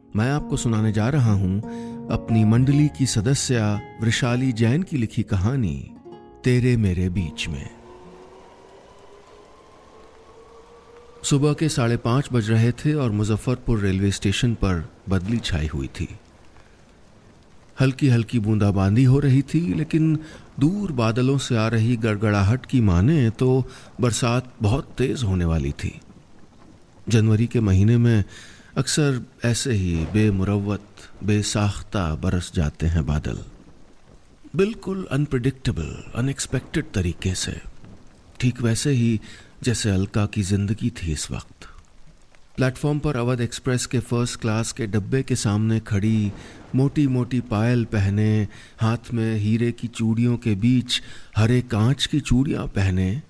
मैं आपको सुनाने जा रहा हूं अपनी मंडली की सदस्य वृषाली जैन की लिखी कहानी तेरे मेरे बीच में। सुबह के 5:30 बज रहे थे और मुजफ्फरपुर रेलवे स्टेशन पर बदली छाई हुई थी। हल्की हल्की बूंदाबांदी हो रही थी, लेकिन दूर बादलों से आ रही गड़गड़ाहट की माने तो बरसात बहुत तेज होने वाली थी। जनवरी के महीने में अक्सर ऐसे ही बेमुरव्वत बेसाख्ता बरस जाते हैं बादल, बिल्कुल अनप्रिडिक्टेबल, अनएक्सपेक्टेड तरीके से, ठीक वैसे ही जैसे अलका की जिंदगी थी। इस वक्त प्लेटफॉर्म पर अवध एक्सप्रेस के फर्स्ट क्लास के डब्बे के सामने खड़ी, मोटी मोटी पायल पहने, हाथ में हीरे की चूड़ियों के बीच हरे कांच की चूड़ियां पहने,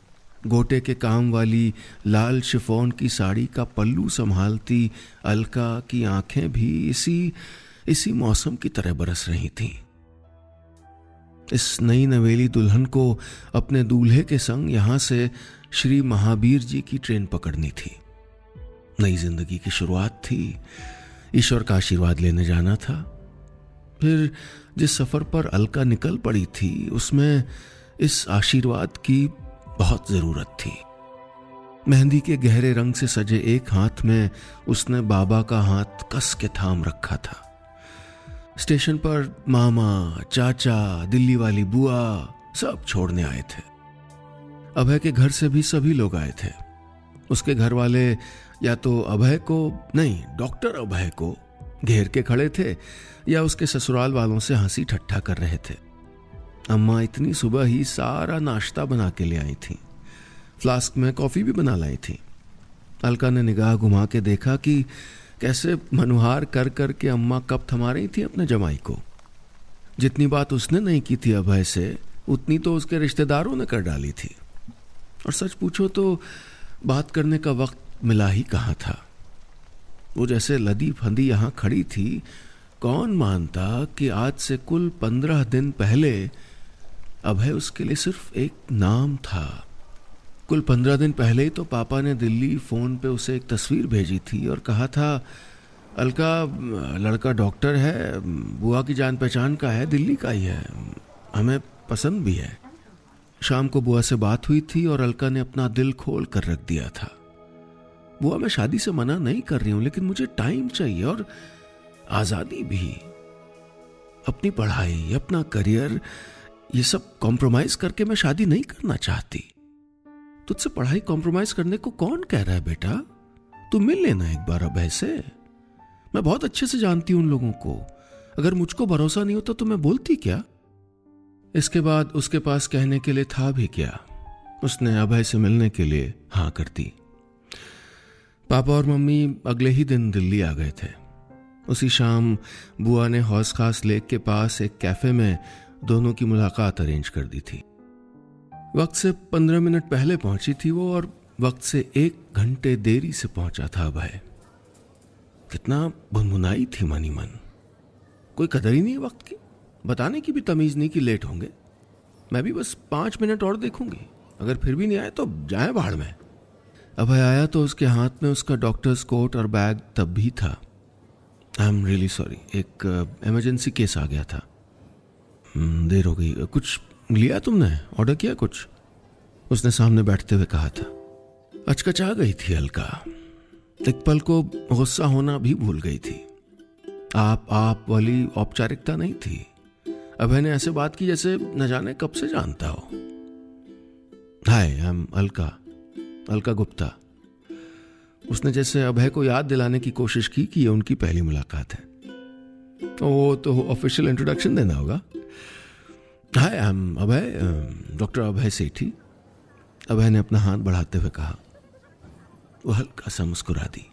गोटे के काम वाली लाल शिफॉन की साड़ी का पल्लू संभालती अलका की आंखें भी इसी मौसम की तरह बरस रही थीं। इस नई नवेली दुल्हन को अपने दूल्हे के संग यहां से श्री महावीर जी की ट्रेन पकड़नी थी। नई जिंदगी की शुरुआत थी, ईश्वर का आशीर्वाद लेने जाना था। फिर जिस सफर पर अलका निकल पड़ी थी उसमें इस आशीर्वाद की बहुत जरूरत थी। मेहंदी के गहरे रंग से सजे एक हाथ में उसने बाबा का हाथ कस के थाम रखा था। स्टेशन पर मामा, चाचा, दिल्ली वाली बुआ सब छोड़ने आए थे। अभय के घर से भी सभी लोग आए थे। उसके घर वाले या तो अभय को नहीं, डॉक्टर अभय को घेर के खड़े थे या उसके ससुराल वालों से हंसी ठट्ठा कर रहे थे। अम्मा इतनी सुबह ही सारा नाश्ता बना के ले आई थी, फ्लास्क में कॉफी भी बना लाई थी। अलका ने निगाह घुमा के देखा कि कैसे मनुहार कर कर के अम्मा कब थमा रही थी अपने जमाई को। जितनी बात उसने नहीं की थी अभय से, उतनी तो उसके रिश्तेदारों ने कर डाली थी। और सच पूछो तो बात करने का वक्त मिला ही कहाँ था। वो जैसे लदी फंदी यहाँ खड़ी थी, कौन मानता कि आज से कुल 15 दिन पहले अभय उसके लिए सिर्फ एक नाम था। कुल 15 दिन पहले ही तो पापा ने दिल्ली फोन पे उसे एक तस्वीर भेजी थी और कहा था, अलका लड़का डॉक्टर है, बुआ की जान पहचान का है, दिल्ली का ही है, हमें पसंद भी है। शाम को बुआ से बात हुई थी और अलका ने अपना दिल खोल कर रख दिया था। बुआ, मैं शादी से मना नहीं कर रही हूं, लेकिन मुझे टाइम चाहिए और आजादी भी। अपनी पढ़ाई, अपना करियर, ये सब कॉम्प्रोमाइज करके मैं शादी नहीं करना चाहती। तुझसे पढ़ाई कॉम्प्रोमाइज करने को कौन कह रहा है बेटा? तू मिल लेना एक बार अभय से। मैं बहुत अच्छे से जानती हूं उन लोगों को। अगर मुझको भरोसा नहीं होता तो मैं बोलती क्या? इसके बाद उसके पास कहने के लिए था भी क्या। उसने अभय से मिलने के लिए हाँ कर दी। पापा और मम्मी अगले ही दिन दिल्ली आ गए थे। उसी शाम बुआ ने हौस खास लेक के पास एक कैफे में दोनों की मुलाकात अरेंज कर दी थी। वक्त से 15 मिनट पहले पहुंची थी वो और वक्त से 1 घंटे देरी से पहुंचा था अभय। कितना भुनभुनाई थी मनी मन। कोई कदर ही नहीं है वक्त की, बताने की भी तमीज नहीं कि लेट होंगे। मैं भी बस 5 मिनट और देखूंगी, अगर फिर भी नहीं आए तो जाए बाहर में। अभय आया तो उसके हाथ में उसका डॉक्टर्स कोट और बैग तब भी था। आई एम रियली सॉरी, एक इमरजेंसी केस आ गया था, देर हो गई। कुछ लिया तुमने, ऑर्डर किया कुछ? उसने सामने बैठते हुए कहा था। अचकचा गई थी अलका, एक पल को गुस्सा होना भी भूल गई थी। आप वाली औपचारिकता नहीं थी। अभय ने ऐसे बात की जैसे न जाने कब से जानता हो। हाय, आई एम अलका गुप्ता। उसने जैसे अभय को याद दिलाने की कोशिश की कि ये उनकी पहली मुलाकात है। वो तो ऑफिशियल इंट्रोडक्शन देना होगा। हाय, आई एम अभय, डॉक्टर अभय सेठी। अभय ने अपना हाथ बढ़ाते हुए कहा। वो हल्का सा मुस्कुरा दी।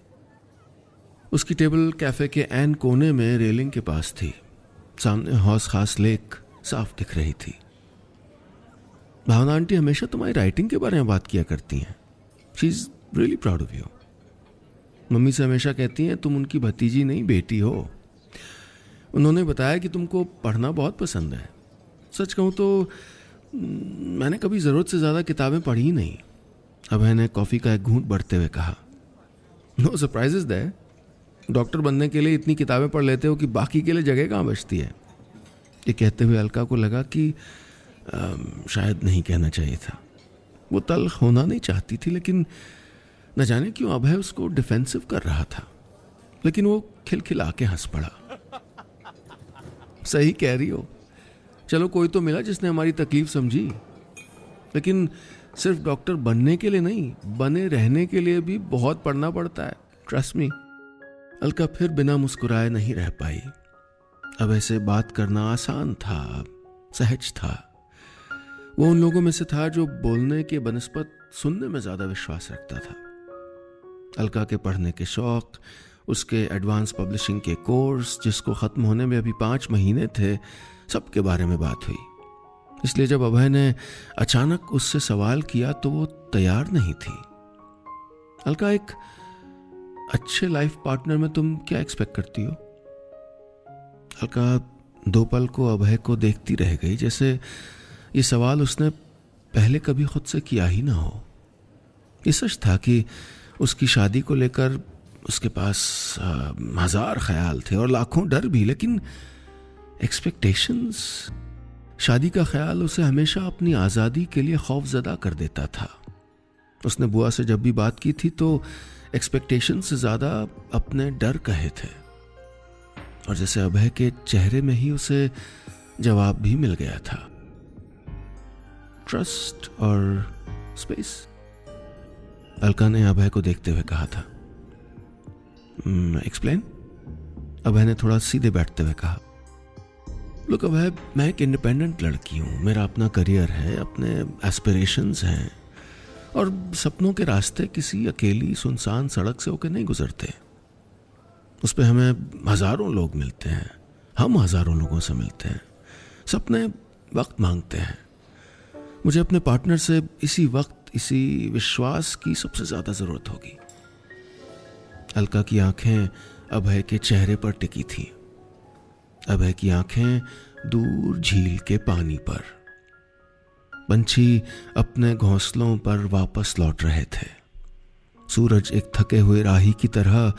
उसकी टेबल कैफे के ऐन कोने में रेलिंग के पास थी। सामने हौस खास लेक साफ दिख रही थी। भावना आंटी हमेशा तुम्हारी राइटिंग के बारे में बात किया करती हैं। She is really proud of you. Mummy से हमेशा कहती हैं तुम उनकी भतीजी नहीं बेटी हो। उन्होंने बताया कि तुमको पढ़ना बहुत पसंद है। सच कहूँ तो मैंने कभी ज़रूरत से ज़्यादा किताबें पढ़ी ही नहीं। अभय ने कॉफ़ी का एक घूंट बढ़ते हुए कहा। No surprises there. डॉक्टर बनने के लिए इतनी किताबें पढ़ लेते हो कि बाकी के लिए जगह कहाँ बचती है। ये कहते हुए अलका को लगा कि शायद नहीं कहना चाहिए था। वो तल्ख होना नहीं चाहती थी, लेकिन न जाने क्यों अभय उसको डिफेंसिव कर रहा था। लेकिन वो खिलखिला के हंस पड़ा। सही कह रही हो, चलो कोई तो मिला जिसने हमारी तकलीफ समझी, लेकिन सिर्फ डॉक्टर बनने के लिए नहीं, बने रहने के लिए भी बहुत पढ़ना पड़ता है, ट्रस्ट मी। अलका फिर बिना मुस्कुराए नहीं रह पाई। अब ऐसे बात करना आसान था, सहज था। वो उन लोगों में से था जो बोलने के बनस्पत सुनने में ज्यादा विश्वास रखता था। अलका के पढ़ने के शौक, उसके एडवांस पब्लिशिंग के कोर्स जिसको खत्म होने में अभी 5 महीने थे, सबके बारे में बात हुई। इसलिए जब अभय ने अचानक उससे सवाल किया तो वो तैयार नहीं थी। अलका, एक अच्छे लाइफ पार्टनर में तुम क्या एक्सपेक्ट करती हो? अलका 2 पल को अभय को देखती रह गई, जैसे ये सवाल उसने पहले कभी खुद से किया ही ना हो। ये सच था कि उसकी शादी को लेकर उसके पास 1000 ख्याल थे और लाखों डर भी, लेकिन एक्सपेक्टेशंस, शादी का ख्याल उसे हमेशा अपनी आज़ादी के लिए खौफजदा कर देता था। उसने बुआ से जब भी बात की थी तो एक्सपेक्टेशन से ज़्यादा अपने डर कहे थे, और जैसे अभय के चेहरे में ही उसे जवाब भी मिल गया था। ट्रस्ट और स्पेस, अलका ने अभय को देखते हुए कहा था। एक्सप्लेन, अभय ने थोड़ा सीधे बैठते हुए कहा। लुक अभय, मैं एक इंडिपेंडेंट लड़की हूँ, मेरा अपना करियर है, अपने एस्पिरेशंस हैं, और सपनों के रास्ते किसी अकेली सुनसान सड़क से होकर नहीं गुजरते। उस पर हमें हजारों लोग मिलते हैं, हम हजारों लोगों से मिलते हैं। सपने वक्त मांगते हैं। मुझे अपने पार्टनर से इसी वक्त, इसी विश्वास की सबसे ज्यादा जरूरत होगी। अलका की आंखें अभय के चेहरे पर टिकी थी। अभय की आंखें दूर झील के पानी पर। पंछी अपने घोंसलों पर वापस लौट रहे थे। सूरज एक थके हुए राही की तरह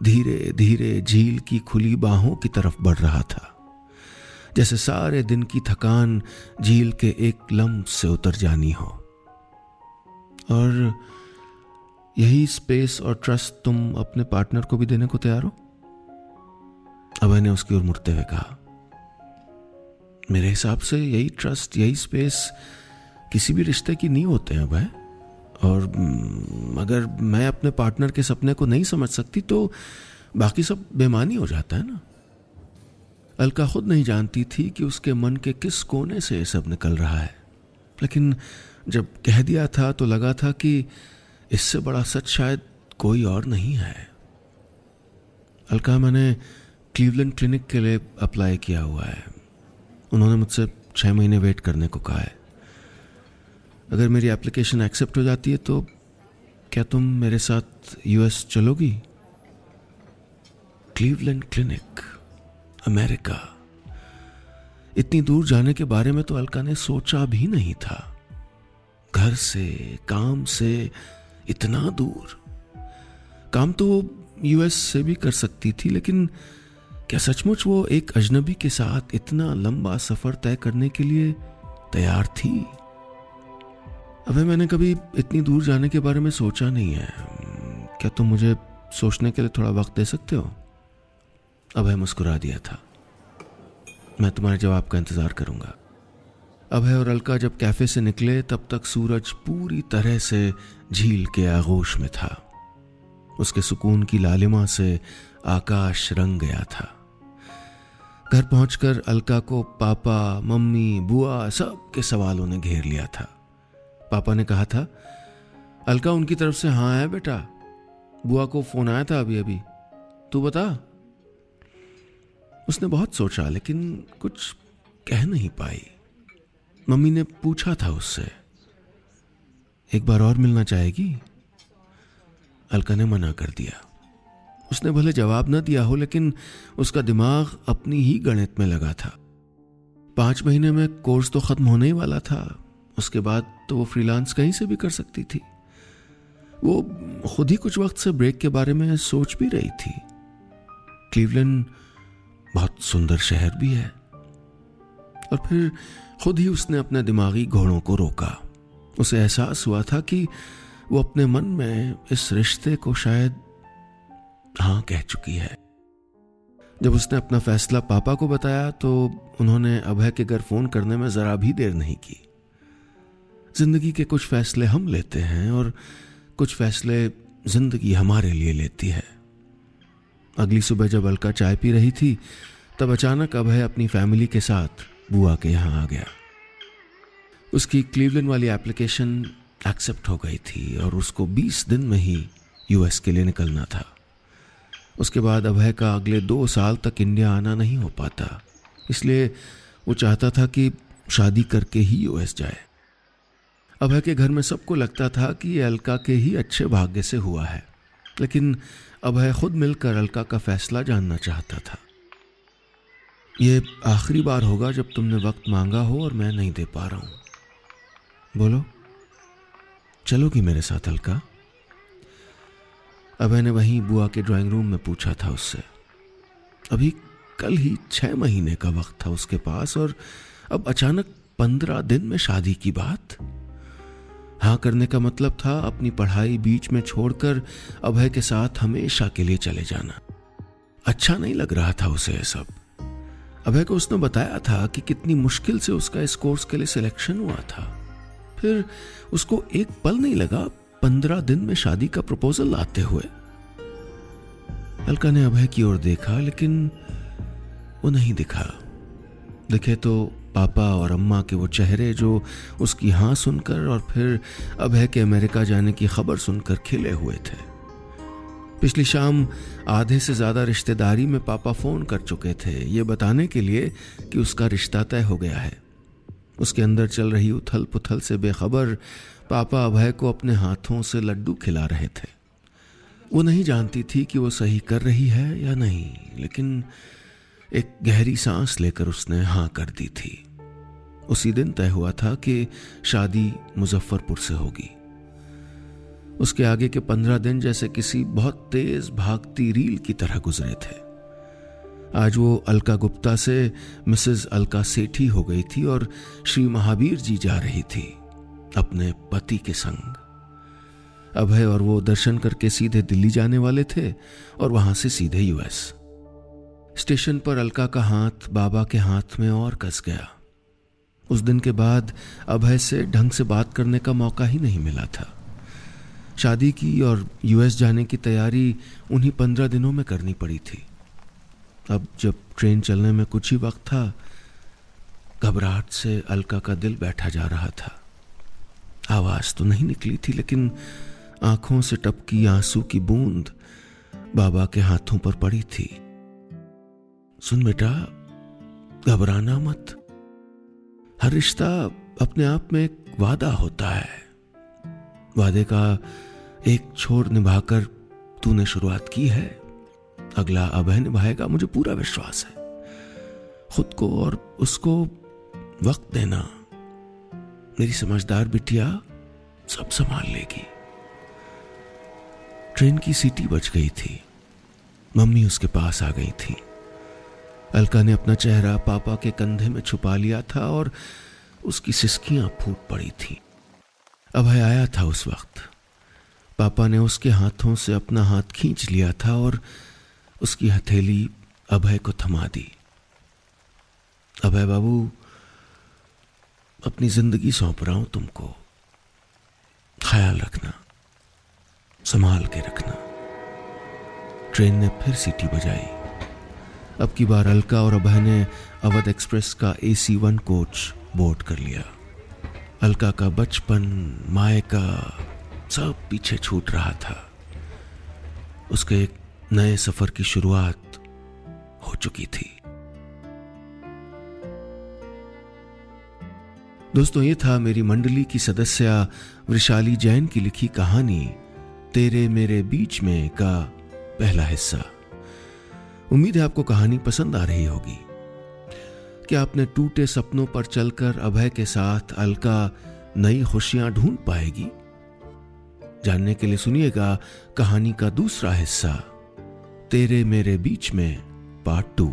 धीरे धीरे झील की खुली बाहों की तरफ बढ़ रहा था, जैसे सारे दिन की थकान झील के एक लम्ह से उतर जानी हो। और यही स्पेस और ट्रस्ट तुम अपने पार्टनर को भी देने को तैयार हो? अभय ने उसकी ओर मुड़ते हुए कहा। मेरे हिसाब से यही ट्रस्ट, यही स्पेस किसी भी रिश्ते की नींव होते हैं अभय। और अगर मैं अपने पार्टनर के सपने को नहीं समझ सकती तो बाकी सब बेमानी हो जाता है ना। अलका खुद नहीं जानती थी कि उसके मन के किस कोने से ये सब निकल रहा है, लेकिन जब कह दिया था तो लगा था कि इससे बड़ा सच शायद कोई और नहीं है। अलका, मैंने क्लीवलैंड क्लिनिक के लिए अप्लाई किया हुआ है। उन्होंने मुझसे 6 महीने वेट करने को कहा है। अगर मेरी एप्लीकेशन एक्सेप्ट हो जाती है तो क्या तुम मेरे साथ यूएस चलोगी? Cleveland clinic, America. इतनी दूर जाने के बारे में तो अलका ने सोचा भी नहीं था। घर से, काम से इतना दूर। काम तो यूएस से भी कर सकती थी, लेकिन क्या सचमुच वो एक अजनबी के साथ इतना लंबा सफर तय करने के लिए तैयार थी? अबे, मैंने कभी इतनी दूर जाने के बारे में सोचा नहीं है। क्या तुम मुझे सोचने के लिए थोड़ा वक्त दे सकते हो? अभय मुस्कुरा दिया था। मैं तुम्हारे जवाब का इंतजार करूंगा। अभय और अलका जब कैफे से निकले तब तक सूरज पूरी तरह से झील के आगोश में था। उसके सुकून की लालिमा से आकाश रंग गया था। घर पहुंचकर अलका को पापा, मम्मी, बुआ सब के सवालों ने घेर लिया था। पापा ने कहा था, अलका उनकी तरफ से हाँ है बेटा, बुआ को फोन आया था अभी अभी, तू बता। उसने बहुत सोचा लेकिन कुछ कह नहीं पाई। मम्मी ने पूछा था उससे, एक बार और मिलना चाहेगी? अलका ने मना कर दिया। उसने भले जवाब न दिया हो, लेकिन उसका दिमाग अपनी ही गणित में लगा था। 5 महीने में कोर्स तो खत्म होने ही वाला था। उसके बाद तो वो फ्रीलांस कहीं से भी कर सकती थी। वो खुद ही कुछ वक्त से ब्रेक के बारे में सोच भी रही थी। क्लीवलैंड बहुत सुंदर शहर भी है। और फिर खुद ही उसने अपने दिमागी घोड़ों को रोका। उसे एहसास हुआ था कि वो अपने मन में इस रिश्ते को शायद हाँ कह चुकी है। जब उसने अपना फैसला पापा को बताया तो उन्होंने अभय के घर फोन करने में जरा भी देर नहीं की। जिंदगी के कुछ फैसले हम लेते हैं और कुछ फैसले जिंदगी हमारे लिए लेती है। अगली सुबह जब अलका चाय पी रही थी तब अचानक अभय अपनी फैमिली के साथ बुआ के यहाँ आ गया। उसकी क्लीवलैंड वाली एप्लीकेशन एक्सेप्ट हो गई थी और उसको 20 दिन में ही यूएस के लिए निकलना था। उसके बाद अभय का अगले 2 साल तक इंडिया आना नहीं हो पाता, इसलिए वो चाहता था कि शादी करके ही यूएस जाए। अभय के घर में सबको लगता था कि ये अलका के ही अच्छे भाग्य से हुआ है, लेकिन अभय खुद मिलकर अलका का फैसला जानना चाहता था। ये आखिरी बार होगा जब तुमने वक्त मांगा हो और मैं नहीं दे पा रहा हूं। बोलो, चलोगी मेरे साथ अलका? अभय ने वहीं बुआ के ड्राइंग रूम में पूछा था उससे। अभी कल ही 6 महीने का वक्त था उसके पास और अब अचानक 15 दिन में शादी की बात। हाँ करने का मतलब था अपनी पढ़ाई बीच में छोड़कर अभय के साथ हमेशा के लिए चले जाना। अच्छा नहीं लग रहा था उसे ये सब। अभय को उसने बताया था कि कितनी मुश्किल से उसका इस कोर्स के लिए सिलेक्शन हुआ था। फिर उसको एक पल नहीं लगा 15 दिन में शादी का प्रपोजल लाते हुए। अलका ने अभय की ओर देखा लेकिन वो नहीं दिखा। दिखे तो पापा और अम्मा के वो चेहरे जो उसकी हाँ सुनकर और फिर अभय के अमेरिका जाने की खबर सुनकर खिले हुए थे। पिछली शाम आधे से ज्यादा रिश्तेदारी में पापा फोन कर चुके थे ये बताने के लिए कि उसका रिश्ता तय हो गया है। उसके अंदर चल रही उथल पुथल से बेखबर पापा अभय को अपने हाथों से लड्डू खिला रहे थे। वो नहीं जानती थी कि वो सही कर रही है या नहीं, लेकिन एक गहरी सांस लेकर उसने हाँ कर दी थी। उसी दिन तय हुआ था कि शादी मुजफ्फरपुर से होगी। उसके आगे के 15 दिन जैसे किसी बहुत तेज भागती रील की तरह गुजरे थे। आज वो अलका गुप्ता से मिसेस अलका सेठी हो गई थी और श्री महावीर जी जा रही थी अपने पति के संग। अभय और वो दर्शन करके सीधे दिल्ली जाने वाले थे और वहां से सीधे यूएस। स्टेशन पर अलका का हाथ बाबा के हाथ में और कस गया। उस दिन के बाद अभय से ढंग से बात करने का मौका ही नहीं मिला था। शादी की और यूएस जाने की तैयारी उन्हीं 15 दिनों में करनी पड़ी थी। अब जब ट्रेन चलने में कुछ ही वक्त था, घबराहट से अलका का दिल बैठा जा रहा था। आवाज तो नहीं निकली थी, लेकिन आंखों से टपकी आंसू की बूंद बाबा के हाथों पर पड़ी थी। सुन बेटा, घबराना मत। हर रिश्ता अपने आप में एक वादा होता है। वादे का एक छोर निभाकर तूने शुरुआत की है, अगला अभय निभाएगा, मुझे पूरा विश्वास है। खुद को और उसको वक्त देना। मेरी समझदार बिटिया सब संभाल लेगी। ट्रेन की सीटी बज गई थी। मम्मी उसके पास आ गई थी। अलका ने अपना चेहरा पापा के कंधे में छुपा लिया था और उसकी सिसकियां फूट पड़ी थी। अभय आया था उस वक्त। पापा ने उसके हाथों से अपना हाथ खींच लिया था और उसकी हथेली अभय को थमा दी। अभय बाबू, अपनी जिंदगी सौंप रहा हूं तुमको। ख्याल रखना, संभाल के रखना। ट्रेन ने फिर सीटी बजाई। अब की बार अलका और अभय ने अवध एक्सप्रेस का AC 1 कोच बोर्ड कर लिया। अलका का बचपन, मायका सब पीछे छूट रहा था। उसके एक नए सफर की शुरुआत हो चुकी थी। दोस्तों, ये था मेरी मंडली की सदस्या वृशाली जैन की लिखी कहानी तेरे मेरे बीच में का पहला हिस्सा। उम्मीद है आपको कहानी पसंद आ रही होगी। क्या अपने टूटे सपनों पर चलकर अभय के साथ अलका नई खुशियां ढूंढ पाएगी? जानने के लिए सुनिएगा कहानी का दूसरा हिस्सा, तेरे मेरे बीच में पार्ट 2।